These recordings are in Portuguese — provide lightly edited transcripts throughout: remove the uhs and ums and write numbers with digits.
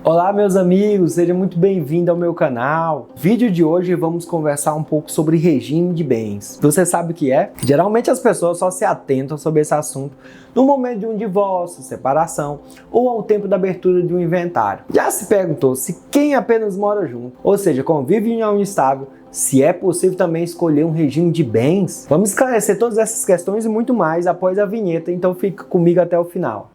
Olá meus amigos, seja muito bem-vindo ao meu canal. No vídeo de hoje vamos conversar um pouco sobre regime de bens. Você sabe o que é? Geralmente as pessoas só se atentam sobre esse assunto no momento de um divórcio, separação ou ao tempo da abertura de um inventário. Já se perguntou se quem apenas mora junto, ou seja, convive em união estável, se é possível também escolher um regime de bens? Vamos esclarecer todas essas questões e muito mais após a vinheta, então fica comigo até o final.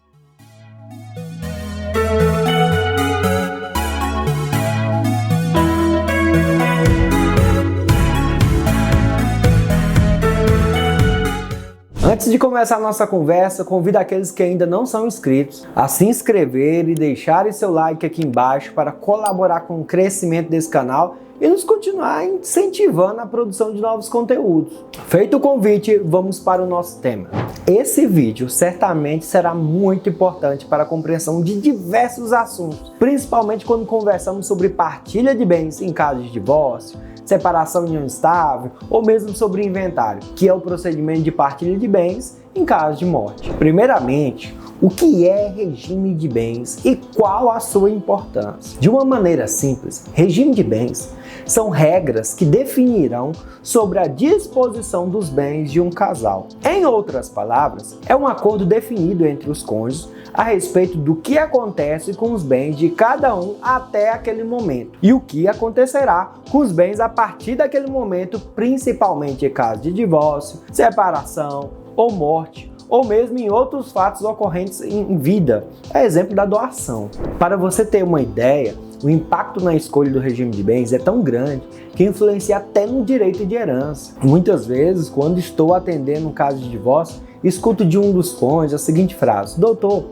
Antes de começar a nossa conversa, convido aqueles que ainda não são inscritos a se inscrever e deixarem seu like aqui embaixo para colaborar com o crescimento desse canal e nos continuar incentivando a produção de novos conteúdos. Feito o convite, vamos para o nosso tema. Esse vídeo certamente será muito importante para a compreensão de diversos assuntos, principalmente quando conversamos sobre partilha de bens em caso de divórcio, separação em união estável ou mesmo sobre inventário, que é o procedimento de partilha de bens em caso de morte. Primeiramente, o que é regime de bens e qual a sua importância? De uma maneira simples, regime de bens são regras que definirão sobre a disposição dos bens de um casal. Em outras palavras, é um acordo definido entre os cônjuges a respeito do que acontece com os bens de cada um até aquele momento e o que acontecerá com os bens a partir daquele momento, principalmente em caso de divórcio, separação ou morte, ou mesmo em outros fatos ocorrentes em vida, é exemplo da doação. Para você ter uma ideia, o impacto na escolha do regime de bens é tão grande que influencia até no direito de herança. Muitas vezes, quando estou atendendo um caso de divórcio, escuto de um dos cônjuges a seguinte frase: doutor,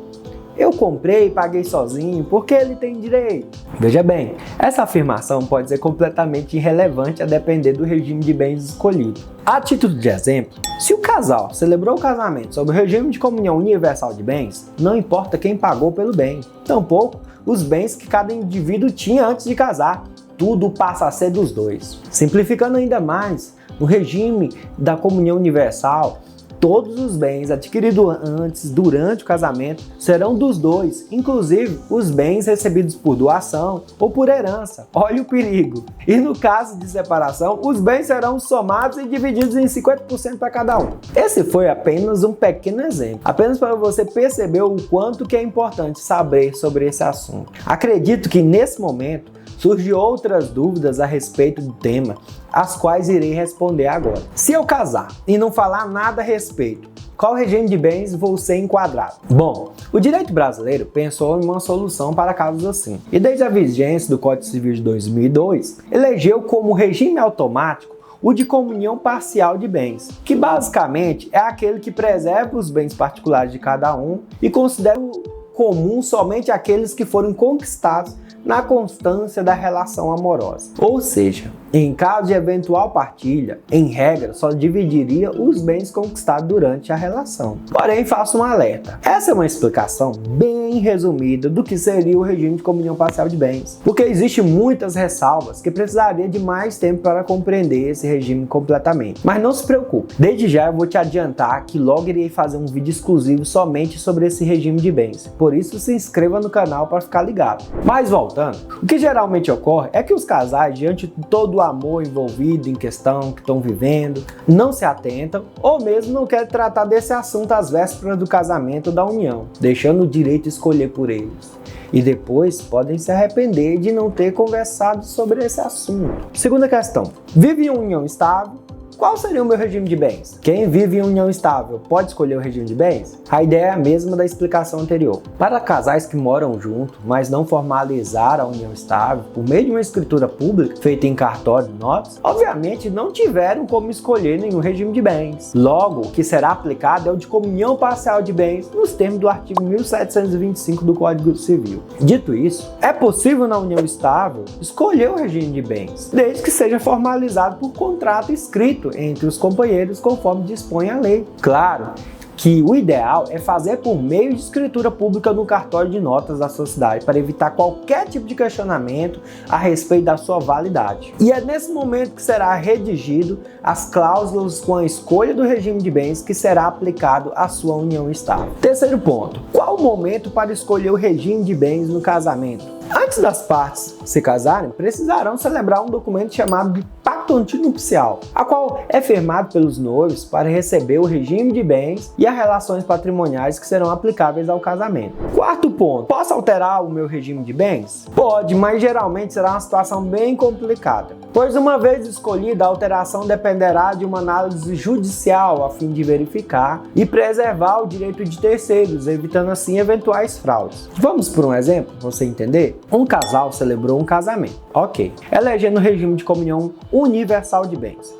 eu comprei e paguei sozinho, porque ele tem direito. Veja bem, essa afirmação pode ser completamente irrelevante a depender do regime de bens escolhido. A título de exemplo, se o casal celebrou o casamento sob o regime de comunhão universal de bens, não importa quem pagou pelo bem, tampouco os bens que cada indivíduo tinha antes de casar. Tudo passa a ser dos dois. Simplificando ainda mais, no regime da comunhão universal, todos os bens adquiridos antes, durante o casamento, serão dos dois, inclusive os bens recebidos por doação ou por herança. Olha o perigo! E no caso de separação, os bens serão somados e divididos em 50% para cada um. Esse foi apenas um pequeno exemplo, apenas para você perceber o quanto que é importante saber sobre esse assunto. Acredito que nesse momento surgem outras dúvidas a respeito do tema, as quais irei responder agora. Se eu casar e não falar nada a respeito, qual regime de bens vou ser enquadrado? Bom, o direito brasileiro pensou em uma solução para casos assim, e desde a vigência do Código Civil de 2002, elegeu como regime automático o de comunhão parcial de bens, que basicamente é aquele que preserva os bens particulares de cada um e considera comum somente aqueles que foram conquistados na constância da relação amorosa. Ou seja, em caso de eventual partilha, em regra, só dividiria os bens conquistados durante a relação. Porém, faço um alerta. Essa é uma explicação bem resumida do que seria o regime de comunhão parcial de bens, porque existem muitas ressalvas que precisaria de mais tempo para compreender esse regime completamente. Mas não se preocupe, desde já eu vou te adiantar que logo irei fazer um vídeo exclusivo somente sobre esse regime de bens. Por isso, se inscreva no canal para ficar ligado. Mas voltando, o que geralmente ocorre é que os casais, diante de todo o amor envolvido em questão que estão vivendo, não se atentam ou mesmo não querem tratar desse assunto às vésperas do casamento ou da união, deixando o direito de escolher por eles. E depois podem se arrepender de não ter conversado sobre esse assunto. Segunda questão: vive em uma união estável? Qual seria o meu regime de bens? Quem vive em união estável pode escolher o regime de bens? A ideia é a mesma da explicação anterior. Para casais que moram juntos, mas não formalizaram a união estável por meio de uma escritura pública feita em cartório de notas, obviamente não tiveram como escolher nenhum regime de bens. Logo, o que será aplicado é o de comunhão parcial de bens nos termos do artigo 1725 do Código Civil. Dito isso, é possível na união estável escolher o regime de bens, desde que seja formalizado por contrato escrito entre os companheiros, conforme dispõe a lei. Claro que o ideal é fazer por meio de escritura pública no cartório de notas da sociedade, para evitar qualquer tipo de questionamento a respeito da sua validade. E é nesse momento que será redigido as cláusulas com a escolha do regime de bens que será aplicado à sua união estável. Terceiro ponto: qual o momento para escolher o regime de bens no casamento? Antes das partes se casarem, precisarão celebrar um documento chamado de pacto antinupcial, a qual é firmado pelos noivos para receber o regime de bens e as relações patrimoniais que serão aplicáveis ao casamento. Quarto ponto, posso alterar o meu regime de bens? Pode, mas geralmente será uma situação bem complicada, pois uma vez escolhida, a alteração dependerá de uma análise judicial a fim de verificar e preservar o direito de terceiros, evitando assim eventuais fraudes. Vamos por um exemplo, para você entender? Um casal celebrou um casamento, ok, elegendo o regime de comunhão universal de bens.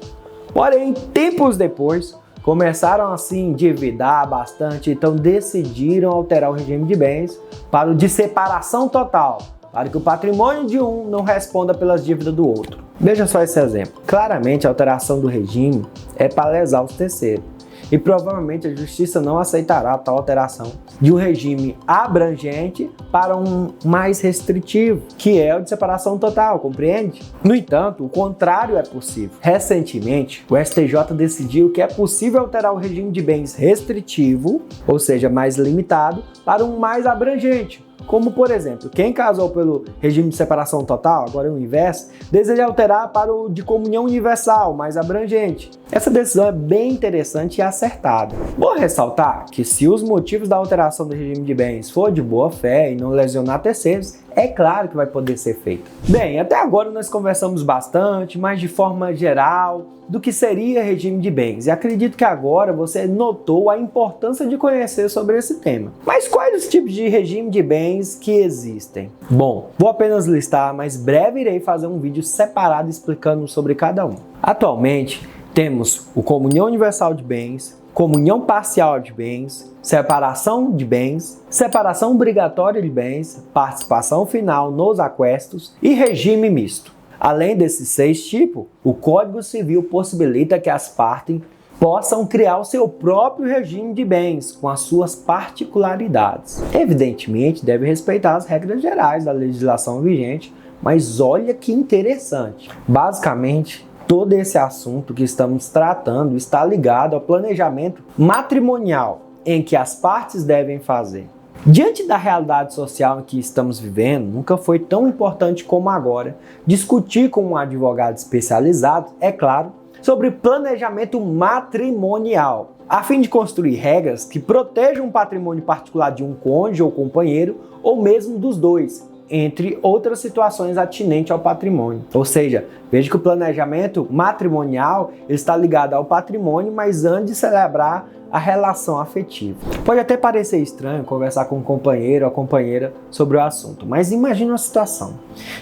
Porém, tempos depois, começaram assim a endividar bastante, então decidiram alterar o regime de bens para o de separação total, para que o patrimônio de um não responda pelas dívidas do outro. Veja só esse exemplo. Claramente, a alteração do regime é para lesar os terceiros. E provavelmente a justiça não aceitará tal alteração de um regime abrangente para um mais restritivo, que é o de separação total, compreende? No entanto, o contrário é possível. Recentemente, o STJ decidiu que é possível alterar o regime de bens restritivo, ou seja, mais limitado, para um mais abrangente. Como, por exemplo, quem casou pelo regime de separação total, agora é o inverso, deseja alterar para o de comunhão universal, mais abrangente. Essa decisão é bem interessante e acertada. Vou ressaltar que se os motivos da alteração do regime de bens for de boa fé e não lesionar terceiros, é claro que vai poder ser feito. Bem, até agora nós conversamos bastante, mas de forma geral, do que seria regime de bens. E acredito que agora você notou a importância de conhecer sobre esse tema. Mas quais os tipos de regime de bens que existem? Bom, vou apenas listar, mas breve irei fazer um vídeo separado explicando sobre cada um. Atualmente, temos o comunhão universal de bens, comunhão parcial de bens, separação de bens, separação obrigatória de bens, participação final nos aquestos e regime misto. Além desses 6 tipos, o Código Civil possibilita que as partes possam criar o seu próprio regime de bens, com as suas particularidades. Evidentemente, deve respeitar as regras gerais da legislação vigente, mas olha que interessante. Basicamente, todo esse assunto que estamos tratando está ligado ao planejamento matrimonial em que as partes devem fazer. Diante da realidade social em que estamos vivendo, nunca foi tão importante como agora discutir com um advogado especializado, é claro, sobre planejamento matrimonial, a fim de construir regras que protejam o patrimônio particular de um cônjuge ou companheiro, ou mesmo dos dois, entre outras situações atinentes ao patrimônio. Ou seja, veja que o planejamento matrimonial está ligado ao patrimônio, mas antes de celebrar a relação afetiva. Pode até parecer estranho conversar com um companheiro ou a companheira sobre o assunto, mas imagine uma situação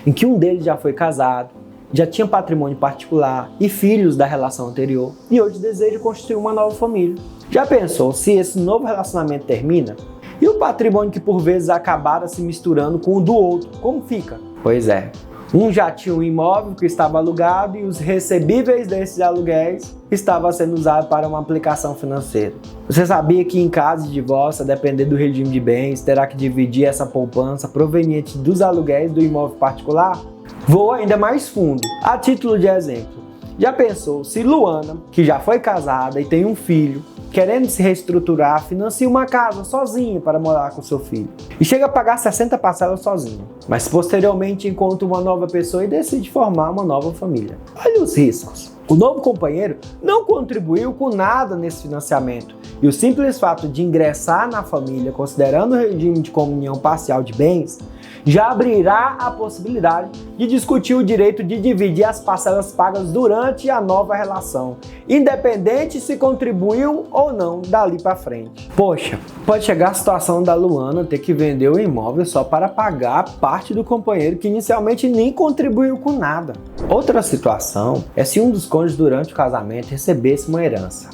em que um deles já foi casado, já tinha patrimônio particular e filhos da relação anterior e hoje deseja constituir uma nova família. Já pensou se esse novo relacionamento termina? E o patrimônio que por vezes acabara se misturando com o do outro, como fica? Pois é, um já tinha um imóvel que estava alugado e os recebíveis desses aluguéis estavam sendo usados para uma aplicação financeira. Você sabia que em caso de divórcio, a depender do regime de bens, terá que dividir essa poupança proveniente dos aluguéis do imóvel particular? Vou ainda mais fundo. A título de exemplo, já pensou se Luana, que já foi casada e tem um filho, querendo se reestruturar, financia uma casa sozinha para morar com seu filho e chega a pagar 60 parcelas sozinho, mas posteriormente encontra uma nova pessoa e decide formar uma nova família? Olha os riscos. O novo companheiro não contribuiu com nada nesse financiamento e o simples fato de ingressar na família, considerando o regime de comunhão parcial de bens, já abrirá a possibilidade de discutir o direito de dividir as parcelas pagas durante a nova relação, independente se contribuiu ou não dali para frente. Poxa, pode chegar a situação da Luana ter que vender o imóvel só para pagar parte do companheiro que inicialmente nem contribuiu com nada. Outra situação é se um dos cônjuges durante o casamento recebesse uma herança.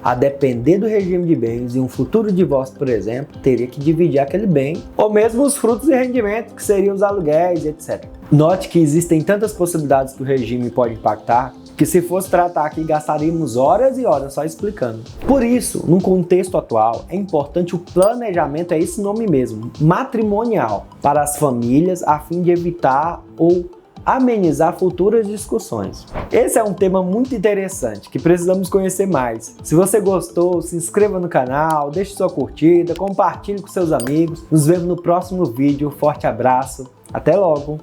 A depender do regime de bens, em um futuro divórcio, por exemplo, teria que dividir aquele bem, ou mesmo os frutos e rendimentos, que seriam os aluguéis, etc. Note que existem tantas possibilidades que o regime pode impactar, que se fosse tratar aqui, gastaríamos horas e horas só explicando. Por isso, num contexto atual, é importante o planejamento, é esse nome mesmo, matrimonial, para as famílias, a fim de evitar ou amenizar futuras discussões. Esse é um tema muito interessante que precisamos conhecer mais. Se você gostou, se inscreva no canal, deixe sua curtida, compartilhe com seus amigos. Nos vemos no próximo vídeo. Forte abraço, até logo!